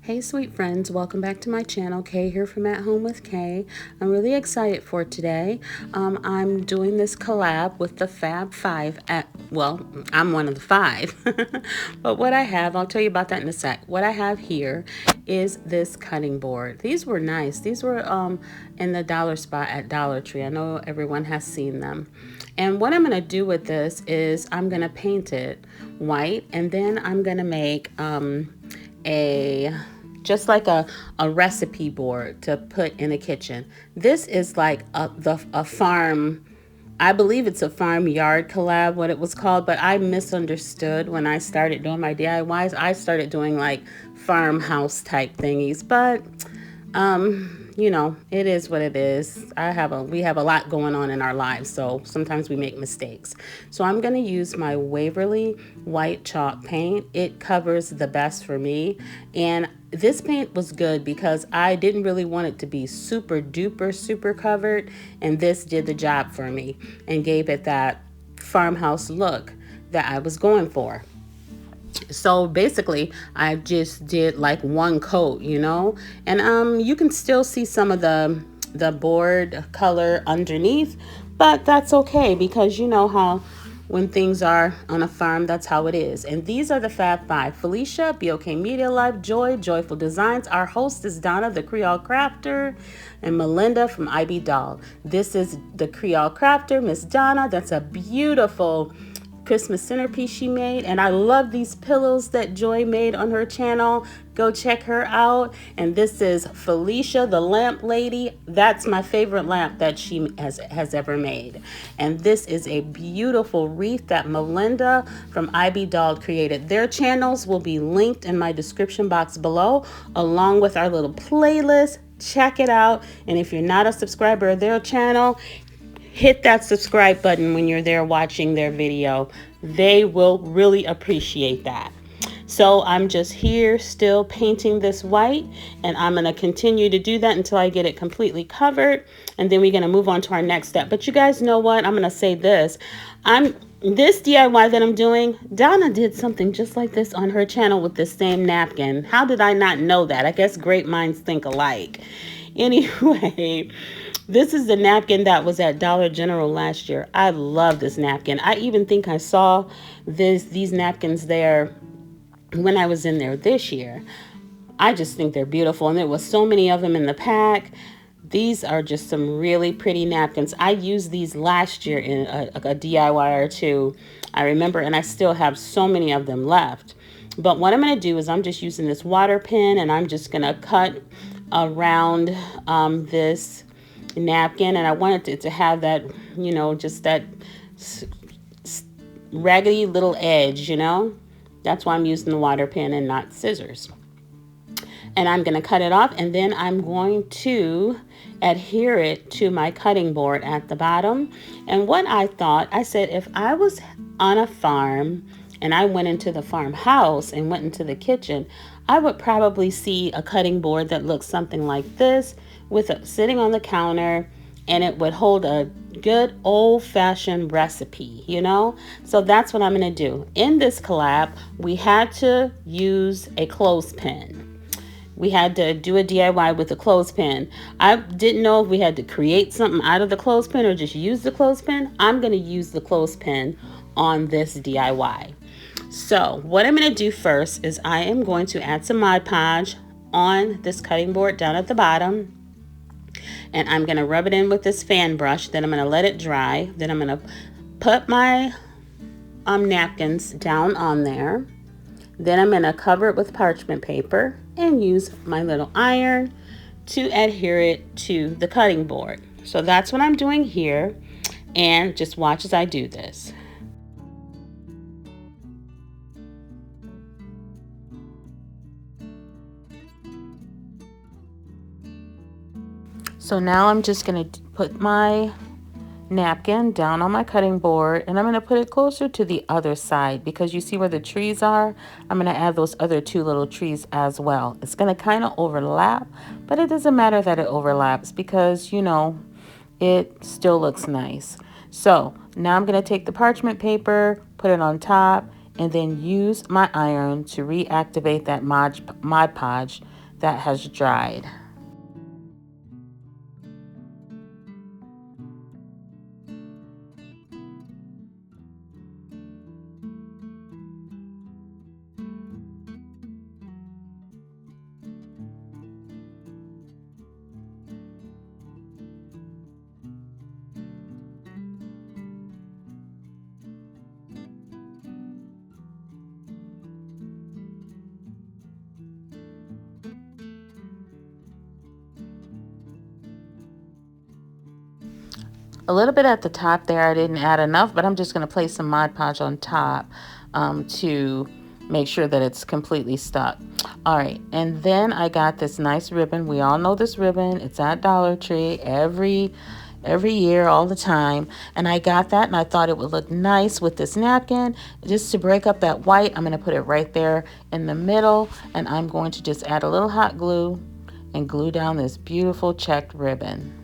Hey sweet friends, welcome back to my channel. Kay here from At Home with Kay. I'm really excited for today. I'm doing this collab with the Fab Five. Well, I'm one of the five. But what I have, I'll tell you about that in a sec. What I have here is this cutting board. These were nice. These were in the dollar spot at Dollar Tree. I know everyone has seen them. And what I'm going to do with this is I'm going to paint it white, and then I'm going to make a just like a recipe board to put in a kitchen. This is like a farm, I believe it's a Farmyard collab, what it was called, but I misunderstood when I started doing my DIYs. I started doing like farmhouse type thingies, but you know, it is what it is. We have a lot going on in our lives, so sometimes we make mistakes. So I'm going to use my Waverly white chalk paint. It covers the best for me, and this paint was good because I didn't really want it to be super duper super covered, and this did the job for me and gave it that farmhouse look that I was going for. So basically I just did like one coat, you know, and you can still see some of the board color underneath, but that's okay because you know how when things are on a farm, that's how it is. And these are the Fab Five: Felicia, BOK Media Life, Joy, Joyful Designs. Our host is Donna, the Creole Crafter, and Melinda from IB Doll. This is the Creole Crafter, Miss Donna. That's a beautiful Christmas centerpiece she made, and I love these pillows that Joy made on her channel. Go check her out. And this is Felicia, the lamp lady. That's my favorite lamp that she has ever made. And this is a beautiful wreath that Melinda from IB Doll created. Their channels will be linked in my description box below, along with our little playlist. Check it out. And if you're not a subscriber of their channel, hit that subscribe button when you're there watching their video. They will really appreciate that. So I'm just here still painting this white, and I'm going to continue to do that until I get it completely covered, and then we're going to move on to our next step. But you guys know what? I'm going to say this. This DIY that I'm doing, Donna did something just like this on her channel with the same napkin. How did I not know that? I guess great minds think alike. Anyway, this is the napkin that was at Dollar General last year. I love this napkin. I even think I saw these napkins there when I was in there this year. I just think they're beautiful, and there was so many of them in the pack. These are just some really pretty napkins. I used these last year in a DIY or two, I remember, and I still have so many of them left. But what I'm going to do is I'm just using this water pen, and I'm just going to cut around this napkin, and I wanted it to have that, you know, just that raggedy little edge, you know. That's why I'm using the water pen and not scissors. And I'm going to cut it off, and then I'm going to adhere it to my cutting board at the bottom. And what I thought, I said, if I was on a farm and I went into the farmhouse and went into the kitchen, I would probably see a cutting board that looks something like this, sitting on the counter, and it would hold a good old-fashioned recipe, you know. So that's what I'm going to do. In this collab, we had to use a clothespin. We had to do a DIY with a clothespin. I didn't know if we had to create something out of the clothespin or just use the clothespin. I'm going to use the clothespin on this DIY. So what I'm going to do first is I am going to add some Mod Podge on this cutting board down at the bottom. And I'm going to rub it in with this fan brush. Then I'm going to let it dry. Then I'm going to put my napkins down on there. Then I'm going to cover it with parchment paper and use my little iron to adhere it to the cutting board. So that's what I'm doing here. And just watch as I do this. So now I'm just going to put my napkin down on my cutting board, and I'm going to put it closer to the other side because you see where the trees are. I'm going to add those other two little trees as well. It's going to kind of overlap, but it doesn't matter that it overlaps because, you know, it still looks nice. So now I'm going to take the parchment paper, put it on top, and then use my iron to reactivate that Mod Podge that has dried. A little bit at the top there, I didn't add enough, but I'm just going to place some Mod Podge on top to make sure that it's completely stuck. All right, and then I got this nice ribbon. We all know this ribbon. It's at Dollar Tree every year, all the time. And I got that, and I thought it would look nice with this napkin. Just to break up that white, I'm going to put it right there in the middle, and I'm going to just add a little hot glue and glue down this beautiful checked ribbon.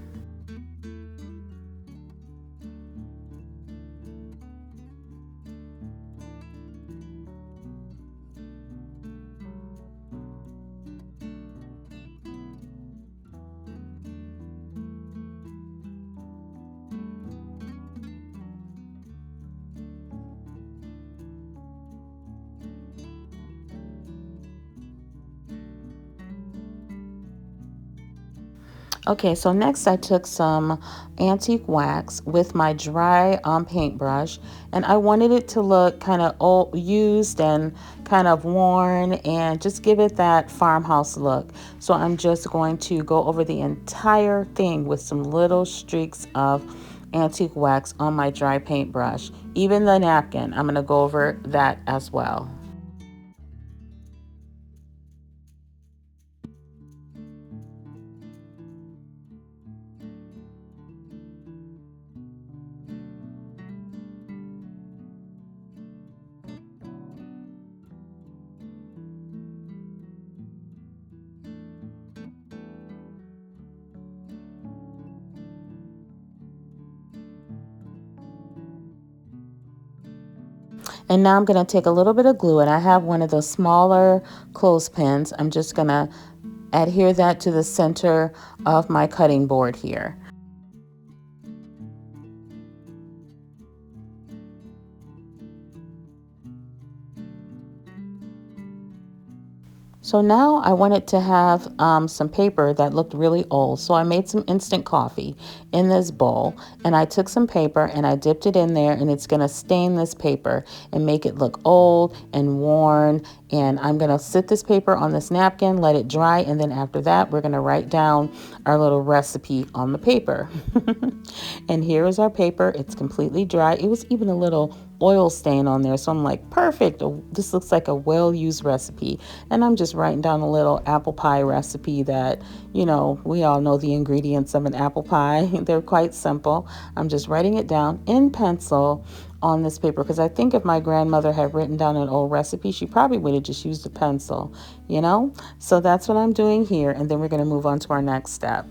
Okay, so next I took some antique wax with my dry paintbrush, and I wanted it to look kind of old, used and kind of worn, and just give it that farmhouse look. So I'm just going to go over the entire thing with some little streaks of antique wax on my dry paintbrush. Even the napkin, I'm going to go over that as well. And now I'm going to take a little bit of glue, and I have one of those smaller clothespins. I'm just going to adhere that to the center of my cutting board here. So now I wanted to have some paper that looked really old. So I made some instant coffee in this bowl, and I took some paper and I dipped it in there, and it's going to stain this paper and make it look old and worn. And I'm going to sit this paper on this napkin, let it dry, and then after that we're going to write down our little recipe on the paper. And here is our paper. It's completely dry. It was even a little oil stain on there, so I'm like, perfect, this looks like a well-used recipe. And I'm just writing down a little apple pie recipe that, you know, we all know the ingredients of an apple pie. They're quite simple. I'm just writing it down in pencil on this paper, because I think if my grandmother had written down an old recipe, she probably would have just used a pencil, you know. So that's what I'm doing here, and then we're going to move on to our next step.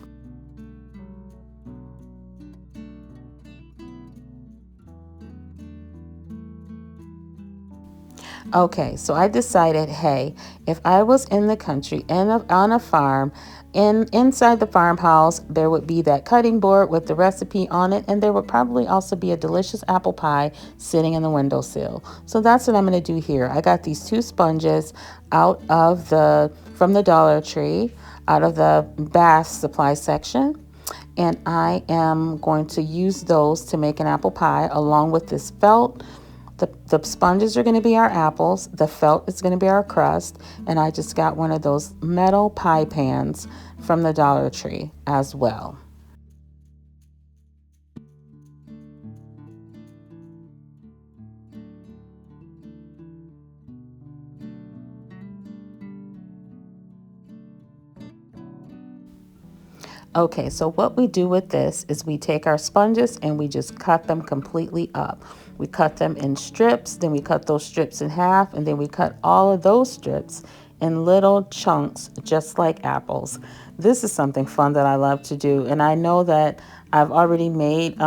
Okay, so I decided, hey, if I was in the country and on a farm, inside the farmhouse, there would be that cutting board with the recipe on it, and there would probably also be a delicious apple pie sitting in the windowsill. So that's what I'm going to do here. I got these two sponges from the Dollar Tree, out of the bath supply section. And I am going to use those to make an apple pie along with this felt. The sponges are going to be our apples. The felt is going to be our crust. And I just got one of those metal pie pans from the Dollar Tree as well. Okay, so what we do with this is we take our sponges and we just cut them completely up. We cut them in strips, then we cut those strips in half, and then we cut all of those strips in little chunks, just like apples. This is something fun that I love to do, and I know that I've already made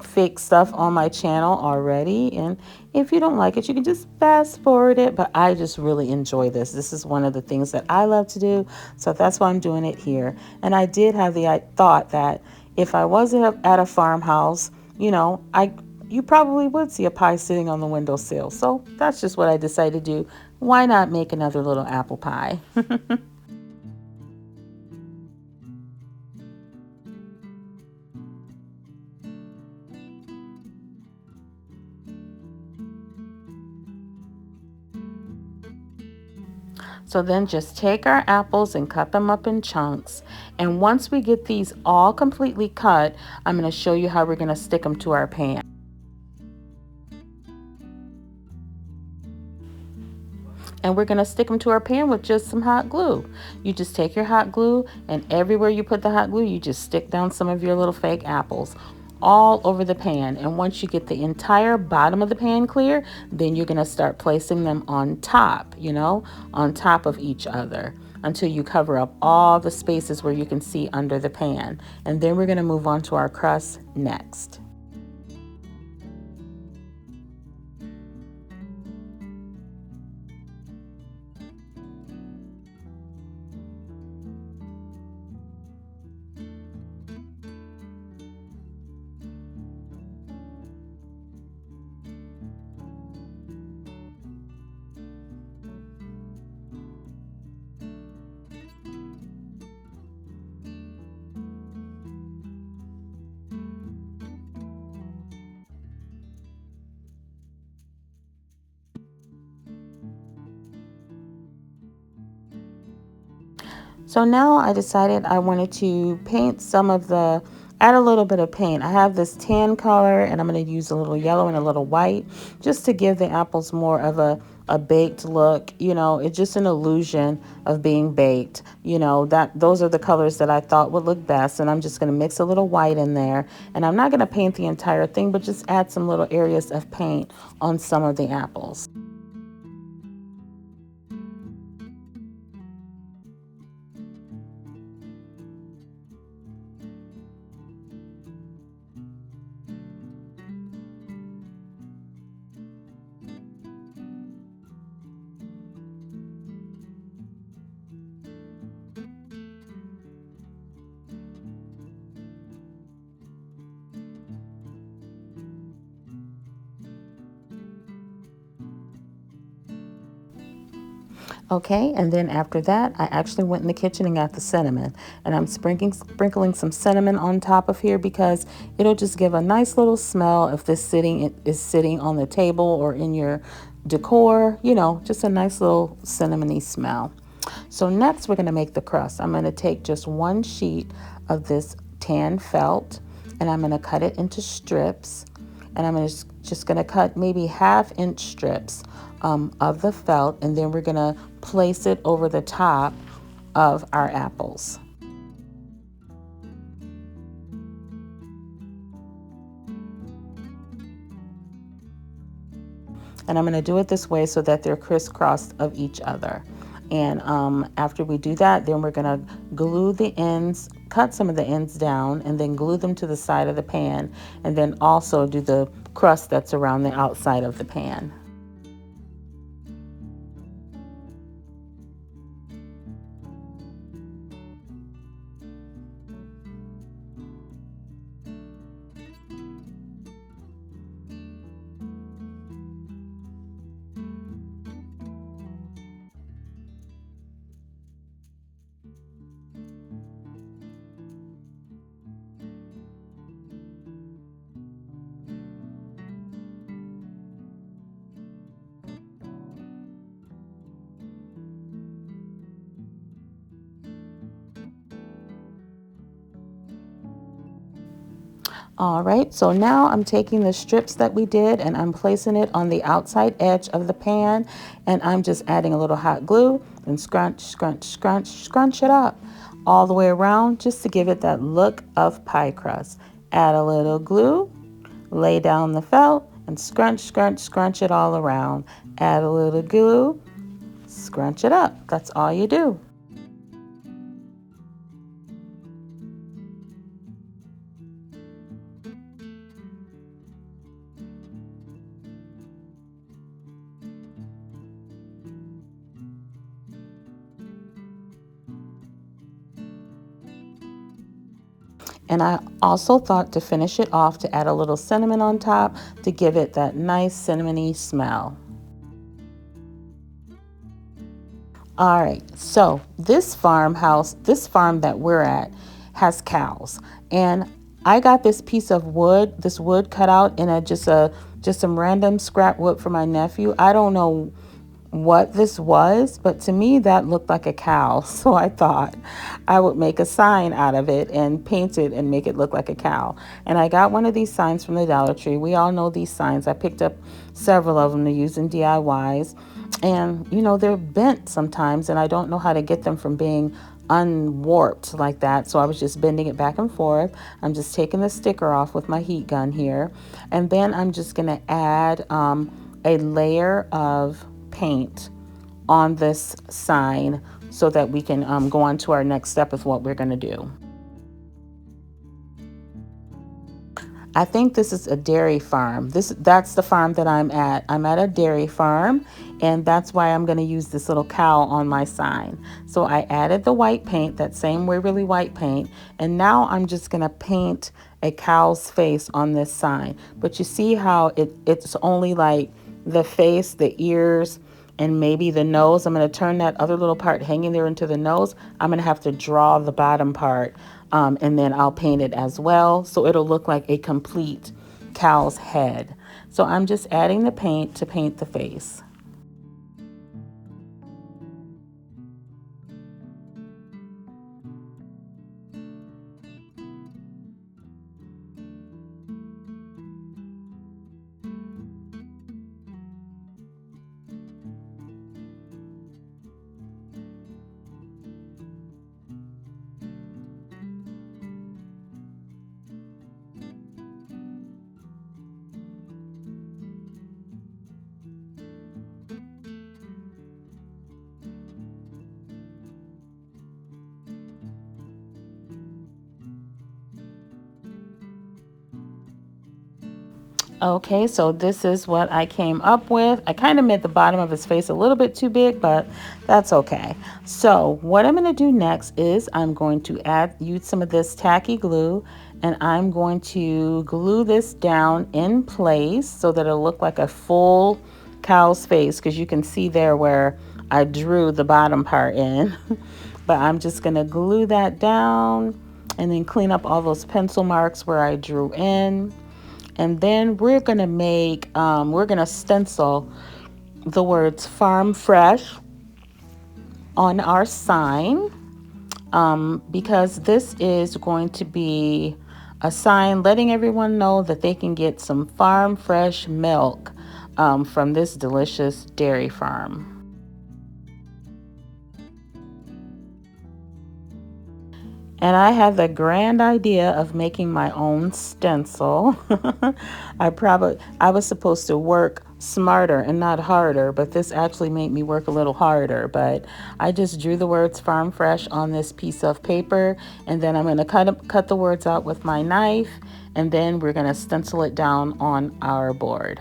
fake stuff on my channel already, and If you don't like it, you can just fast forward it, but I just really enjoy this. This is one of the things that I love to do, so that's why I'm doing it here. And I did have the thought that if I wasn't at a farmhouse, you know, you probably would see a pie sitting on the windowsill. So that's just what I decided to do. Why not make another little apple pie? So then just take our apples and cut them up in chunks. And once we get these all completely cut, I'm going to show you how we're going to stick them to our pan. And we're going to stick them to our pan with just some hot glue. You just take your hot glue, and everywhere you put the hot glue, you just stick down some of your little fake apples all over the pan. And once you get the entire bottom of the pan clear, then you're going to start placing them on top, on top of each other until you cover up all the spaces where you can see under the pan. And then we're going to move on to our crust next. So now I decided I wanted to paint add a little bit of paint. I have this tan color, and I'm going to use a little yellow and a little white just to give the apples more of a baked look. It's just an illusion of being baked. Those are the colors that I thought would look best, and I'm just going to mix a little white in there. And I'm not going to paint the entire thing, but just add some little areas of paint on some of the apples. Okay, and then after that, I actually went in the kitchen and got the cinnamon. And I'm sprinkling some cinnamon on top of here because it'll just give a nice little smell if this is sitting on the table or in your decor, just a nice little cinnamony smell. So next we're going to make the crust. I'm going to take just one sheet of this tan felt, and I'm going to cut it into strips. And I'm just going to cut maybe 1/2 inch strips of the felt, and then we're going to place it over the top of our apples. And I'm going to do it this way so that they're crisscrossed of each other. And after we do that, then we're going to glue the ends, cut some of the ends down, and then glue them to the side of the pan, and then also do the crust that's around the outside of the pan. All right, so now I'm taking the strips that we did and I'm placing it on the outside edge of the pan, and I'm just adding a little hot glue and scrunch, scrunch, scrunch, scrunch it up all the way around just to give it that look of pie crust. Add a little glue, lay down the felt, and scrunch, scrunch, scrunch it all around. Add a little glue, scrunch it up. That's all you do. And I also thought to finish it off to add a little cinnamon on top to give it that nice cinnamony smell. All right, so this farmhouse, this farm that we're at, has cows, and I got this piece of wood, this wood cut out in just some random scrap wood for my nephew. I don't know what this was, but to me that looked like a cow. So I thought I would make a sign out of it and paint it and make it look like a cow. And I got one of these signs from the Dollar Tree. We all know these signs. I picked up several of them to use in DIYs. And they're bent sometimes, and I don't know how to get them from being unwarped like that. So I was just bending it back and forth. I'm just taking the sticker off with my heat gun here. And then I'm just going to add a layer of paint on this sign so that we can go on to our next step of what we're going to do. I think this is a dairy farm. That's the farm that I'm at. I'm at a dairy farm, and that's why I'm going to use this little cow on my sign. So I added the white paint, that same Waverly white paint, and now I'm just going to paint a cow's face on this sign. But you see how it's only like the face, the ears, and maybe the nose. I'm going to turn that other little part hanging there into the nose. I'm going to have to draw the bottom part, and then I'll paint it as well, so it'll look like a complete cow's head. So I'm just adding the paint to paint the face. Okay, so this is what I came up with. I kind of made the bottom of his face a little bit too big, but that's okay. So what I'm going to do next is I'm going to use some of this tacky glue, and I'm going to glue this down in place so that it'll look like a full cow's face, because you can see there where I drew the bottom part in. But I'm just going to glue that down and then clean up all those pencil marks where I drew in. And then we're going to stencil the words Farm Fresh on our sign, because this is going to be a sign letting everyone know that they can get some farm fresh milk from this delicious dairy farm. And I had the grand idea of making my own stencil. I was supposed to work smarter and not harder, but this actually made me work a little harder. But I just drew the words Farm Fresh on this piece of paper, and then I'm going to cut the words out with my knife, and then we're going to stencil it down on our board.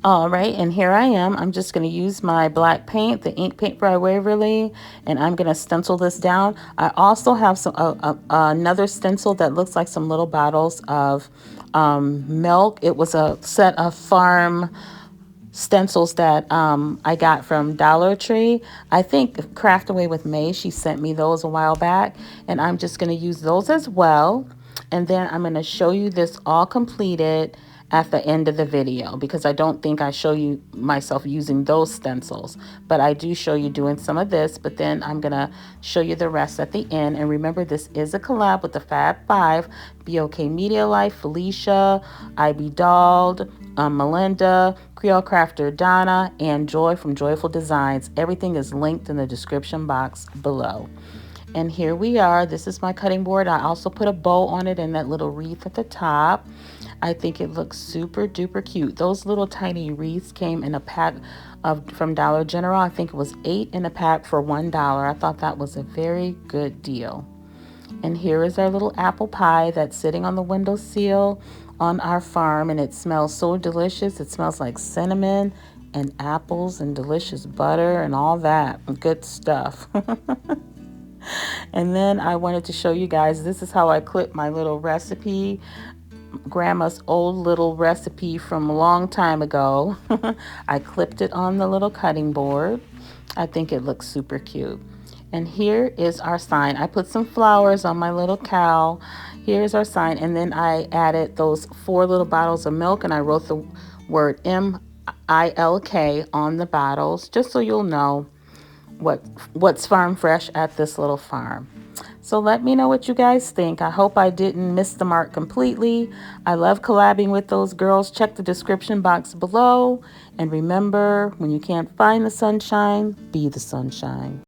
All right, and here I am. I'm just going to use my black paint, the ink paint by Waverly, and I'm going to stencil this down. I also have another stencil that looks like some little bottles of milk. It was a set of farm stencils that I got from Dollar Tree. I think Craft Away with May, she sent me those a while back, and I'm just going to use those as well. And then I'm going to show you this all completed at the end of the video, because I don't think I show you myself using those stencils, but I do show you doing some of this. But then I'm gonna show you the rest at the end. And remember, this is a collab with the Fab Five: BOK Media Life, Felicia, IB Dolled, Melinda, Creole Crafter Donna, and Joy from Joyful Designs. Everything is linked in the description box below. And here we are. This is my cutting board. I also put a bow on it and that little wreath at the top. I think it looks super duper cute. Those little tiny wreaths came in a pack from Dollar General. I think it was 8 in a pack for $1. I thought that was a very good deal. And here is our little apple pie that's sitting on the windowsill on our farm, and it smells so delicious. It smells like cinnamon and apples and delicious butter and all that good stuff. And then I wanted to show you guys, this is how I clip my little recipe. Grandma's old little recipe from a long time ago. I clipped it on the little cutting board. I think it looks super cute. And here is our sign. I put some flowers on my little cow. Here's our sign. And then I added those 4 little bottles of milk, and I wrote the word M-I-L-K on the bottles, just so you'll know what's farm fresh at this little farm. So let me know what you guys think. I hope I didn't miss the mark completely. I love collabing with those girls. Check the description box below. And remember, when you can't find the sunshine, be the sunshine.